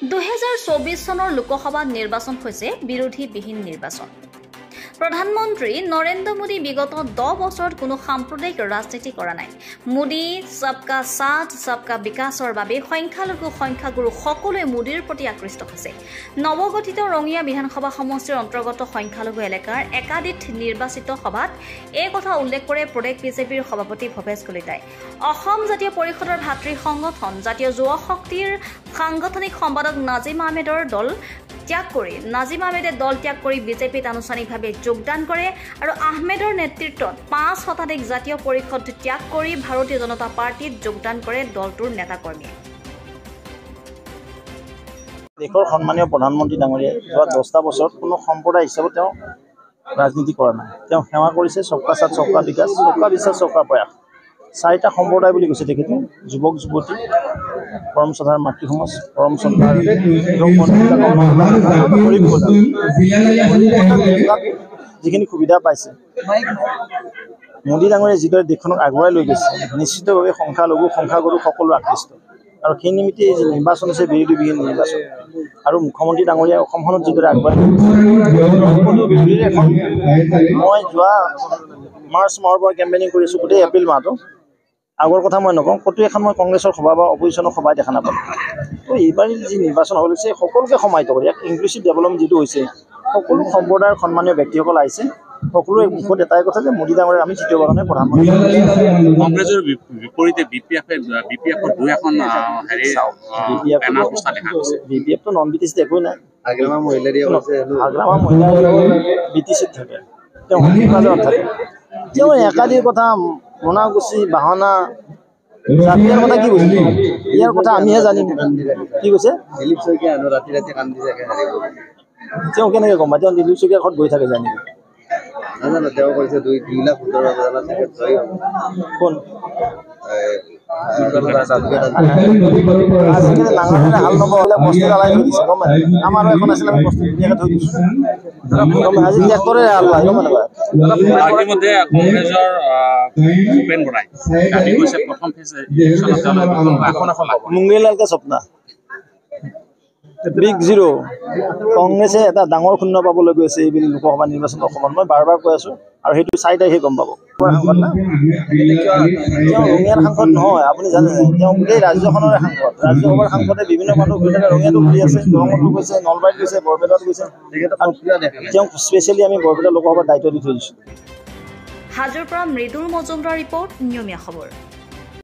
2024 চনৰ লোকসভা নিৰ্বাচন হৈছে বিৰোধীবিহীন নিৰ্বাচন। প্ৰধানমন্ত্ৰী নৰেন্দ্ৰ মোদী বিগত 10 বছৰত কোনো সাম্প্ৰদায়িক ৰাজনীতি কৰা নাই। মোদী সবকা সাথ সবকা বিকাশৰ বাবে সংখ্যালঘু সংখ্যাগুৰু সকলোৱে মোদীৰ প্ৰতি আকৃষ্ট হৈছে। নৱগঠিত ৰঙিয়া বিধানসভা সমষ্টিৰ অন্তৰ্গত সংখ্যালঘু এলেকাৰ একাধিক নিৰ্বাচিত সভাত এই কথা উল্লেখ কৰে প্ৰদেশ বিজেপিৰ সভাপতি ভৱেশ কলিতাই। অসম জাতীয় পৰিষদৰ ভাতৃ সংগঠন জাতীয় যুৱ শক্তিৰ সাংগঠনিক সম্পাদক নাজিম আহমেদৰ দল ত্যাগ কৰি বিজেপিত আনুষ্ঠানিকভাৱে যোগদান কৰে আৰু আহমেদৰ নেতৃত্বত 5 শতাধিক জাতীয় পৰিষদ ত্যাগ কৰি ভাৰতীয় জনতা পাৰ্টিত যোগদান কৰে দলটোৰ নেতাকৰ্মীয়ে। দেশৰ সন্মানীয় প্ৰধানমন্ত্ৰী ডাঙৰীয়াই যোৱা 10টা বছৰত কোনো সম্প্ৰদায় হিচাপে তেওঁ ৰাজনীতি কৰা নাই। তেওঁ সেৱা কৰিছে সবকা সাথ সবকা বিকাশ, সবকা বিশ্বাস সবকা প্ৰয়াস। 4টা সম্প্ৰদায় বুলি কৈছে তেখেতে, যুৱক যুৱতী, পৰম শ্ৰদ্ধাৰ মাতৃ সমাজ, পৰম শ্ৰদ্ধাৰ যিখিনি সুবিধা পাইছে মোদী ডাঙৰীয়াই যিদৰে দেশখনক আগুৱাই লৈ গৈছে, নিশ্চিতভাৱে সংখ্যালঘু সংখ্যাগুৰু সকলো আকৃষ্ট। আৰু সেই নিমিত্তে এই যি নিৰ্বাচন হৈছে বিৰোধীবিহীন নিৰ্বাচন আৰু মুখ্যমন্ত্ৰী ডাঙৰীয়াই অসমখনত যিদৰে আগুৱাই লৈ গৈছে, মই যোৱা মাৰ্চ মাহৰ পৰা কেম্পেইনিং কৰি আছোঁ গোটেই এপ্ৰিল মাহটো। আগৰ কথা মই নকওঁ, ক'তো এখন মই কংগ্ৰেছৰ সভা বা অপজিশ্যনৰ সভাই দেখা নাপালোঁ। তো এইবাৰ যি নিৰ্বাচন হ'ব লাগিছে সকলোকে সমাহিত কৰি ইয়াক ইনক্লুচিভ ডেভেলপমেণ্ট যিটো হৈছে, সকলো সম্প্ৰদায়ৰ সন্মানীয় ব্যক্তিসকল আহিছে। সকলোৰে মুখত এটাই কথা যে মোদী ডাঙৰীয়া আমি তৃতীয়বাৰৰ কাৰণে প্ৰধানমন্ত্ৰী। কংগ্ৰেছৰ বিপৰীতে বিপিএফৰ 2 এখন বিপিএফটো নন বিটিচিত একোৱেই নাই। হাগ্ৰামা মহিলা বিটিচিত থাকে, তেওঁ মাজত থাকে। তেওঁ একাধিক কথা মোনাগুচি বাহনা জাতিৰ কথা কি কৈছে, ইয়াৰ কথা আমিহে জানিম। কি কৈছে দিলীপ শইকীয়া ৰাতি ৰাতি কান্দি থাকে, তেওঁ কেনেকৈ গম পায়? তেওঁ দিলীপ শইকীয়াৰ ঘৰত গৈ থাকে জানিব নাজানো। তেওঁ কৈছে 2,17,000 কোন আজিকালি ডাঙৰ হাল নব হ'লে বস্তু জ্বালাই থৈ দিছে, গম পায়? আমাৰো এখন আছিলে, আমি বস্তু ধুনীয়াকৈ থৈ দিছোঁ। আজি ট্ৰেক্টৰে হাল বায়, গম নাপায়? ইতিমধ্যে কংগ্ৰেছৰ ভূপেন বৰাই কৈছে প্ৰথম মুংগেলালকে স্বপ্না বিগ জিৰ'। কংগ্ৰেছে এটা ডাঙৰ শূন্য পাবলৈ গৈছে এইবেলি লোকসভা নিৰ্বাচন অসমত। মই বাৰ বাৰ কৈ আছোঁ আৰু সেইটো চাই তাইহে গম পাব। সাংসদ না, তেওঁ ৰঙিয়াৰ সাংসদ নহয়, আপুনি জানে। তেওঁ গোটেই ৰাজ্যখনৰে সাংসদ, ৰাজ্যসভাৰ সাংসদে বিভিন্ন মানুহ গৈ থাকে। ৰঙিয়াতো ঘূৰি আছে, দৰঙতো গৈছে, নলবাৰীত গৈছে, বৰপেটাত গৈছে। তেওঁক স্পেচিয়েলি আমি বৰপেটা লোকসভাৰ দায়িত্ব দি থৈ দিছোঁ। হাজোৰ পৰা মৃদুল মজুমদাৰ ৰিপৰ্ট, নিয়মীয়া খবৰ।